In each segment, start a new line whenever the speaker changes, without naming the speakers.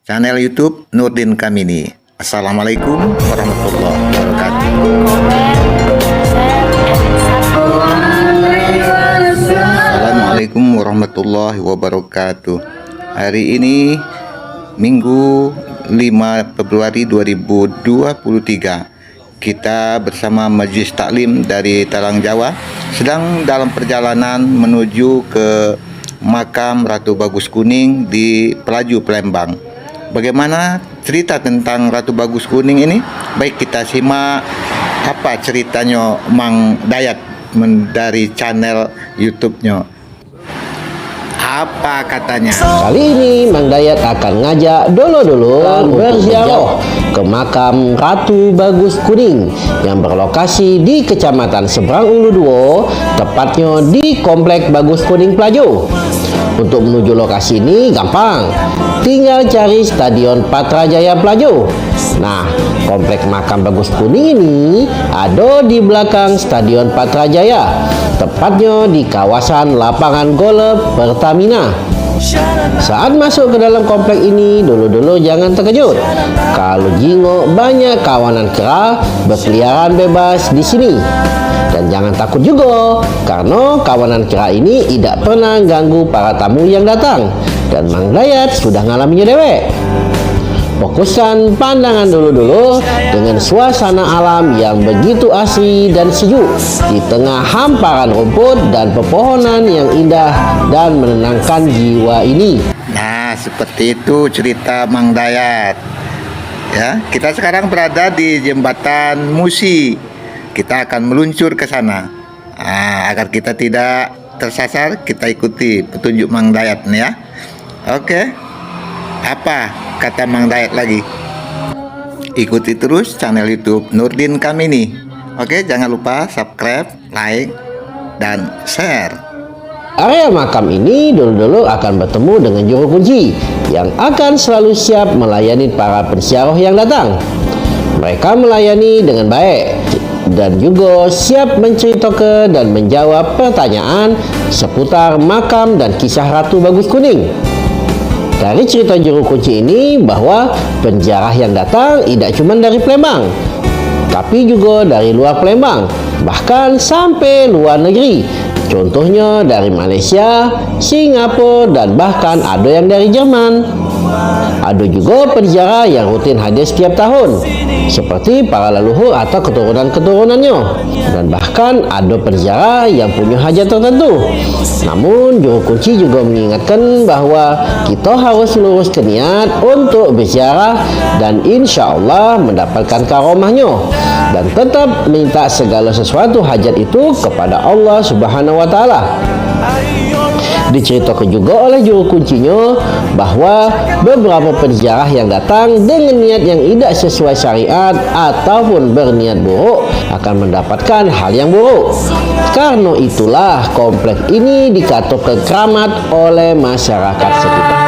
channel YouTube Nurdin Kamini. Assalamualaikum warahmatullahi wabarakatuh. Assalamualaikum warahmatullahi wabarakatuh. Hari ini Minggu 5 Februari 2023. Kita bersama Majelis Taklim dari Talang Jawa sedang dalam perjalanan menuju ke makam Ratu Bagus Kuning di Pelaju, Palembang. Bagaimana cerita tentang Ratu Bagus Kuning ini? Baik, kita simak apa ceritanya Mang Dayat dari channel YouTube-nya. Apa katanya?
Kali ini Mang Dayat akan ngajak dolo-dolo berziarah ke makam Ratu Bagus Kuning yang berlokasi di Kecamatan Seberang Ulu Duo, tepatnya di Komplek Bagus Kuning Pelaju. Untuk menuju lokasi ini gampang, tinggal cari Stadion Patrajaya Pelaju. Nah, komplek makam Bagus Kuning ini ada di belakang Stadion Patrajaya, tepatnya di kawasan lapangan golf Pertamina. Saat masuk ke dalam komplek ini, dulu-dulu jangan terkejut kalau jingok banyak kawanan kera berkeliaran bebas di sini. Dan jangan takut juga, karena kawanan kera ini tidak pernah ganggu para tamu yang datang. Dan Mang Dayat sudah ngalaminya dewek. Fokuskan pandangan dulu-dulu dengan suasana alam yang begitu asri dan sejuk di tengah hamparan rumput dan pepohonan yang indah dan menenangkan jiwa ini.
Nah, seperti itu cerita Mang Dayat. Ya, kita sekarang berada di jembatan Musi. Kita akan meluncur ke sana. Nah, agar kita tidak tersasar, kita ikuti petunjuk Mang Dayat nih ya. Oke. Apa kata Mang Dayat lagi? Ikuti terus channel YouTube Nurdin Kamini. Oke, jangan lupa subscribe, like, dan share.
Area makam ini dulu-dulu akan bertemu dengan juru kunci yang akan selalu siap melayani para penziarah yang datang. Mereka melayani dengan baik dan juga siap menceritakan dan menjawab pertanyaan seputar makam dan kisah Ratu Bagus Kuning. Dari cerita juru kunci ini bahwa penziarah yang datang tidak cuma dari Palembang, tapi juga dari luar Palembang, bahkan sampai luar negeri. Contohnya dari Malaysia, Singapura, dan bahkan ada yang dari Jerman. Ada juga penziarah yang rutin hadir setiap tahun, seperti para leluhur atau keturunan-keturunannya. Dan bahkan ada penziarah yang punya hajat tertentu. Namun juru kunci juga mengingatkan bahwa kita harus luruskan niat untuk berziarah dan insya Allah mendapatkan karomahnya, dan tetap minta segala sesuatu hajat itu kepada Allah Subhanahu wa Ta'ala. Diceritakan juga oleh juru kuncinya bahwa beberapa penziarah yang datang dengan niat yang tidak sesuai syariat ataupun berniat buruk akan mendapatkan hal yang buruk. Karena itulah komplek ini dikatakan keramat oleh masyarakat sekitar.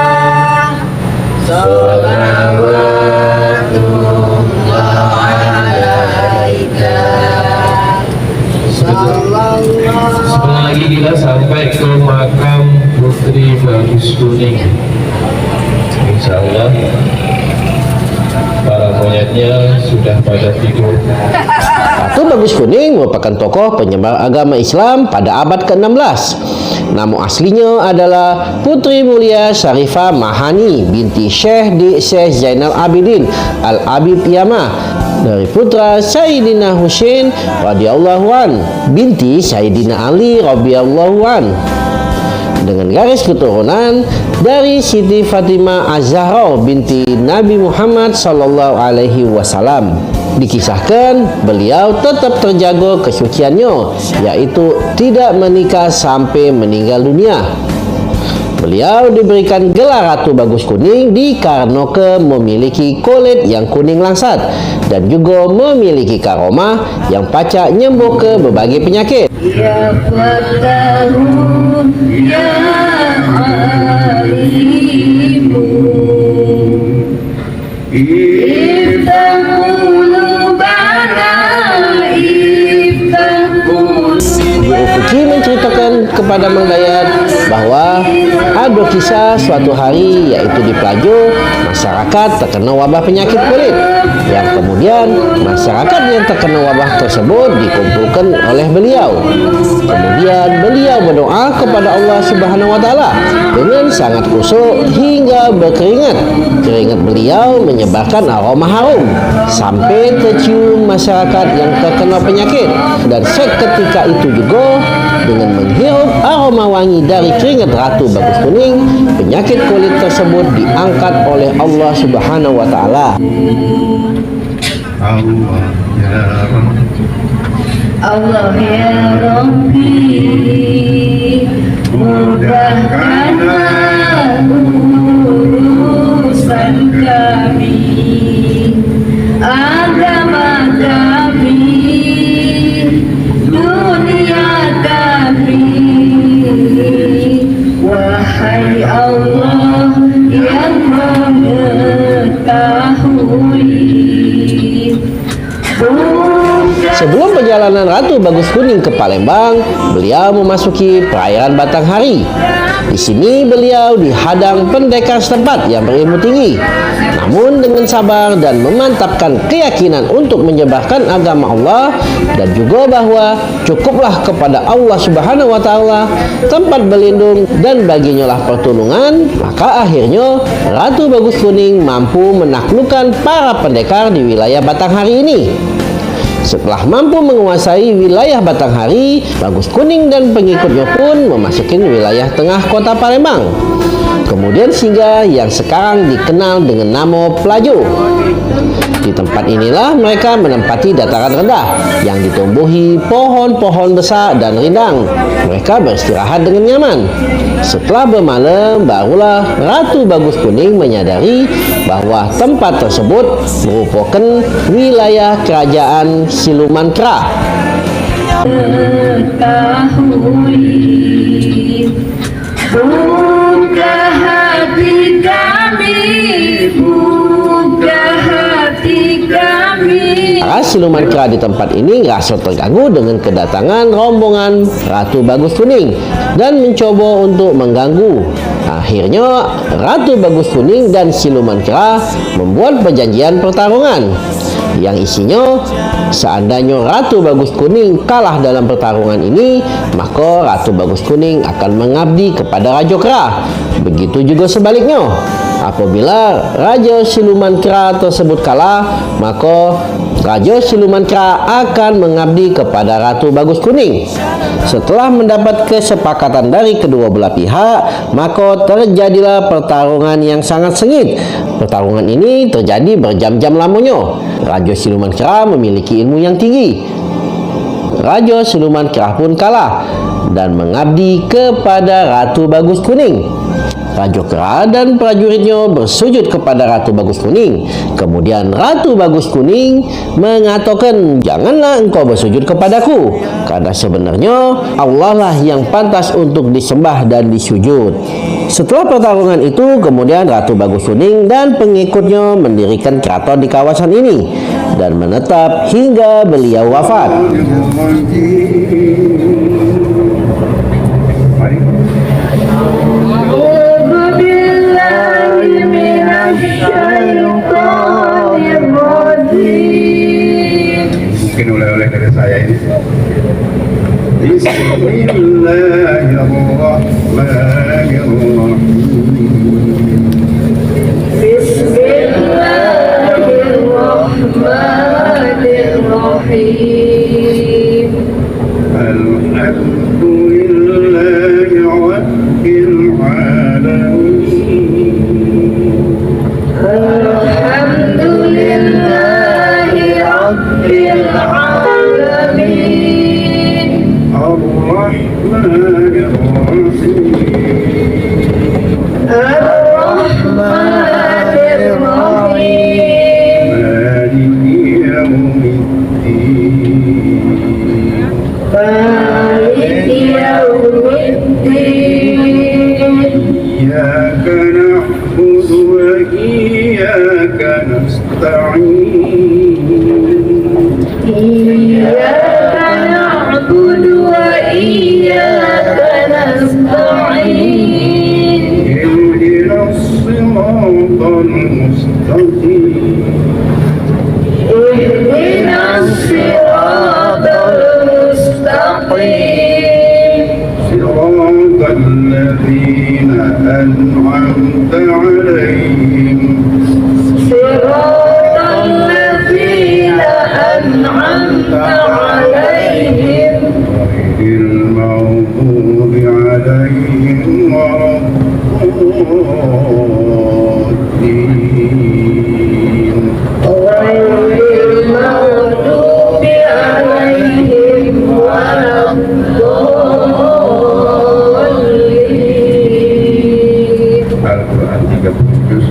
Sebentar lagi kita sampai ke makam Putri Bagus Kuning. Insya Allah para monyetnya sudah pada tidur.
Ratu Bagus Kuning merupakan tokoh penyebar agama Islam pada abad ke-16. Nama aslinya adalah Putri Mulia Syarifah Mahani binti Syekh Zainal Abidin Al-Abid Yamah dari putra Sayyidina Husain radhiyallahu an binti Sayyidina Ali radhiyallahu an, dengan garis keturunan dari Siti Fatimah Az-Zahra binti Nabi Muhammad sallallahu alaihi wasallam. Dikisahkan beliau tetap terjaga kesuciannya, yaitu tidak menikah sampai meninggal dunia. Beliau diberikan gelar Ratu Bagus Kuning dikarenakan memiliki kulit yang kuning langsat dan juga memiliki karomah yang pacak nyembuh ke berbagai penyakit.
Ya Fattahun, Ya Alimu, Iftah qulubana, Iftah qulubana.
Juru kunci menceritakan kepada Mang Dayat bahwa Ada kisah suatu hari, yaitu di Plajo, masyarakat terkena wabah penyakit kulit, yang kemudian masyarakat yang terkena wabah tersebut dikumpulkan oleh beliau. Kemudian beliau berdoa kepada Allah Subhanahu wa taala dengan sangat khusyuk hingga berkeringat. Keringat beliau menyebarkan aroma harum sampai tercium masyarakat yang terkena penyakit, dan seketika itu juga dengan menghirup aroma wangi dari keringat Ratu Bagus Kuning, penyakit kulit tersebut diangkat oleh Allah Subhanahu wa taala.
Allah ya Rabbi,
Allah ya Rabbi, mudahkanlah urusan kami, agama kami, dunia kami. Wahai Allah yang mengetahui.
Sebelum perjalanan Ratu Bagus Kuning ke Palembang, beliau memasuki perairan Batanghari. Di sini beliau dihadang pendekar setempat yang berilmu tinggi. Namun dengan sabar dan memantapkan keyakinan untuk menyebarkan agama Allah, dan juga bahwa cukuplah kepada Allah Subhanahu wa taala tempat berlindung dan baginya lah pertolongan, maka akhirnya Ratu Bagus Kuning mampu menaklukkan para pendekar di wilayah Batanghari ini. Setelah mampu menguasai wilayah Batanghari, Bagus Kuning dan pengikutnya pun memasuki wilayah tengah kota Palembang. Kemudian singgah yang sekarang dikenal dengan nama Plajo. Di tempat inilah mereka menempati dataran rendah yang ditumbuhi pohon-pohon besar dan rindang. Mereka beristirahat dengan nyaman. Setelah bermalam, barulah Ratu Bagus Kuning menyadari bahwa tempat tersebut merupakan wilayah kerajaan Siluman Kera.
Buka hati kami, buka hati kami.
Para siluman kera di tempat ini rasa terganggu dengan kedatangan rombongan Ratu Bagus Kuning dan mencoba untuk mengganggu. Akhirnya Ratu Bagus Kuning dan siluman kera membuat perjanjian pertarungan yang isinya seandainya Ratu Bagus Kuning kalah dalam pertarungan ini, maka Ratu Bagus Kuning akan mengabdi kepada Raja Kera. Begitu juga sebaliknya. Apabila Raja Siluman Kera tersebut kalah, maka Raja Siluman Kera akan mengabdi kepada Ratu Bagus Kuning. Setelah mendapat kesepakatan dari kedua belah pihak, maka terjadilah pertarungan yang sangat sengit. Pertarungan ini terjadi berjam-jam lamanya. Raja Siluman Kera memiliki ilmu yang tinggi. Raja Siluman Kera pun kalah dan mengabdi kepada Ratu Bagus Kuning. Raja Kera dan prajuritnya bersujud kepada Ratu Bagus Kuning. Kemudian Ratu Bagus Kuning mengatakan, "Janganlah engkau bersujud kepadaku, karena sebenarnya Allah lah yang pantas untuk disembah dan disujud." Setelah pertarungan itu, kemudian Ratu Bagus Kuning dan pengikutnya mendirikan keraton di kawasan ini dan menetap hingga beliau wafat.
Mungkin oleh-oleh dari saya ini. Bismillahirrahmanirrahim.
Bismillahirrahmanirrahim.
Alhamdulillahi rabbil alamin.
Alhamdulillahi rabbil alamin.
Ar-Rahmanir-Rahim.
Ar-Rahmanir-Rahim.
Maliki yawmiddin.
Maliki yawmiddin.
Iyyaka na'budu wa iyyaka nasta'in.
Iyyaka na'budu wa iyyaka nasta'in.
المستقيم
اهدنا الصراط المستقيم
صراط الذين أنعمت عليهم
صراط الذين أنعمت عليهم
غير المغضوب عليهم ولا الضالين
غير المغضوب عليهم ولا الضالين.
Al-Quran 30 juz,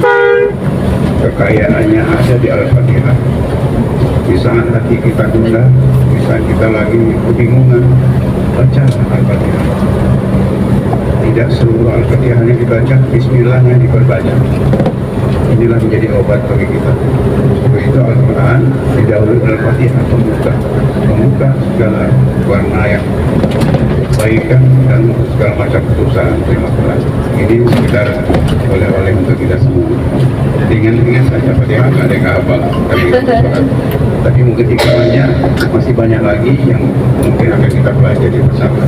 kekayaannya ada di Al-Fatihah. Di saat hati kita gundah, di saat kita lagi kebingungan, baca Al-Fatihah. Tidak seluruh Al-Fatihah yang dibaca, Bismillahnya diperbanyak. Inilah menjadi obat bagi kita. Sebab itu Al-Quran didahului Al-Fatihah pembuka segala warna yang kebaikan dan segala macam kesusahan. Terima kasih. Ini sekitar oleh-oleh untuk kita semua. Ringan-ringan saja Fatihah, nggak ada yang hafal. Tapi mungkin hikmahnya masih banyak lagi yang mungkin akan kita pelajari bersama.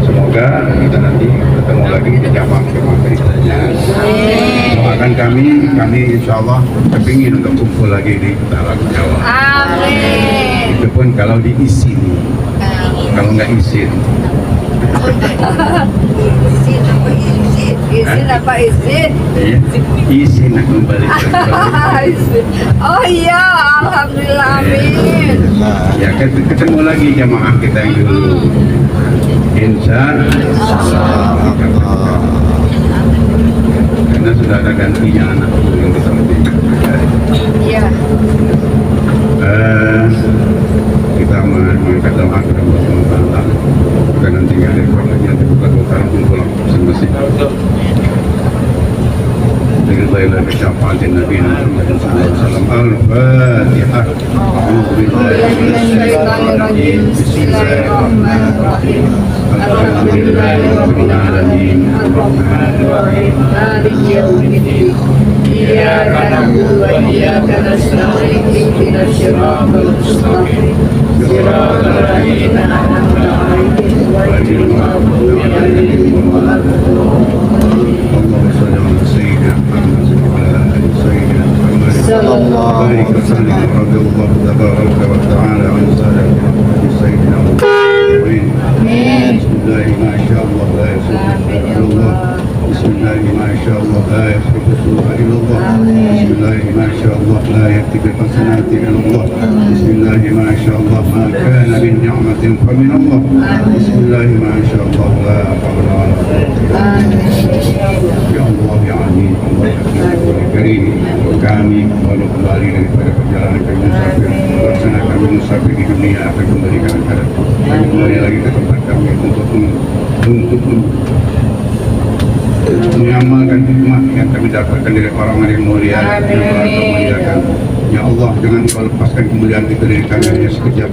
Semoga kita nanti ketemu lagi di jamaah berikutnya. Doakan kami insya Allah kepingin untuk kumpul lagi di Talak Jawa.
Amin.
Itu pun kalau diizin. Kalau nggak izin,
Izin apa izin?
ya, izin aku kembali.
Oh iya, alhamdulillah, amin.
Ya, ketemu lagi jamaah kita yang dulu. Insya Allah. Karena sudah ada gantinya anak yang kita lebih.
Iya.
Kita mengangkat doa kepada Allah SWT. Kita nanti nggak ada lagi nanti buka doa kumpul masing-masing. Dengan baiklah kesyafaatin Nabi Muhammad SAW. Al-Fatihah. A'udzubillahi Bismillahirrahmanirrahim. Alhamdulillahirabbil alamin. Arrahmanirrahim. Maliki yaumiddin. Iyyaka na'budu wa iyyaka nasta'in. Ihdinas siratal mustaqim. Siratal ladzina an'amta 'alaihim ghairil maghdubi 'alaihim waladdallin. Allahumma shalli 'ala sayyidina Muhammad wa 'ala ali sayyidina Muhammad. Barik wa sallim wa radiyallahu tabaraka wa ta'ala 'an sayyidina Muhammad. Bismillahi ma sha Allah la yasbiqu illallah. Bismillahi ma sha Allah la yasbiqu illallah. Bismillahi ma sha Allah la yatibi hasanati illallah. Bismillahi ma sha Allah ma kana min ni'matin fa min Allah. Bismillahi ma sha Allah la hawla wa la quwwata ya Allah ya Alim Allah ya Karim. Kami walau kembali daripada perjalanan kami musafir, laksana kami musafir di dunia akan kembali ke akhirat. Kami kembali lagi ke tempat kami untuk mengamalkan hikmah yang kami dapatkan dari orang-orang yang mulia yang telah Kau muliakan. Ya Allah, jangan Kau lepaskan kemuliaan itu dari kami hanya sekejap.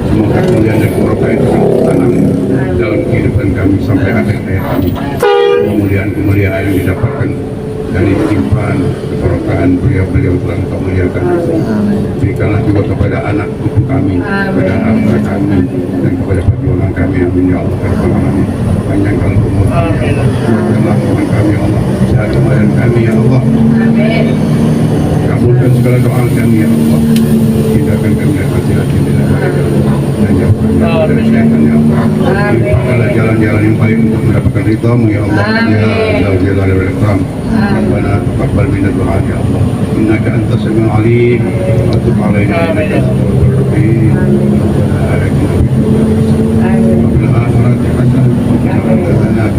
Semoga kemuliaan dan keberkahan itu tanam dalam kehidupan kami sampai akhir hayat kami. Kemuliaan yang didapatkan dari limpahan keberkahan beliau-beliau telah Kau muliakan. Berikanlah juga kepada anak cucu kami, kepada anak kami, dan kepada perjuangan kami. Amin ya Allah. Panjangkan umur kami, ya Allah. Jadikanlah umur kami, ya Allah. Sehat badan kami, ya Allah. Kabulkan segala doa kami, ya Allah. Hidupkan kami dari fasilat yang tidak baik, dan jauhkan kami dari syaitan, ya Allah. Limpahkanlah jalan-jalan yang baik untuk mendapatkan ridhamu, ya Allah. Ya Allah, jalal wal ikram. Rabbana taqabbal minna du'a, ya Allah. Innaka antas samiul alim. Wa tub alaina innaka antas tawwabur rahim.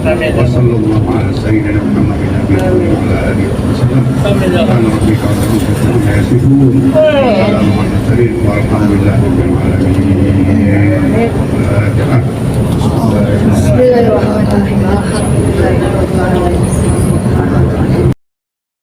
وصلى الله على سيدنا محمد النبي وعلى اله وسلم. سبحان ربك رب العزه عما يصفون وسلام على المرسلين والحمد لله رب العالمين. الفاتحه.
Bismillahirrahmanirrahim. Alhamdulillahirabbil alamin.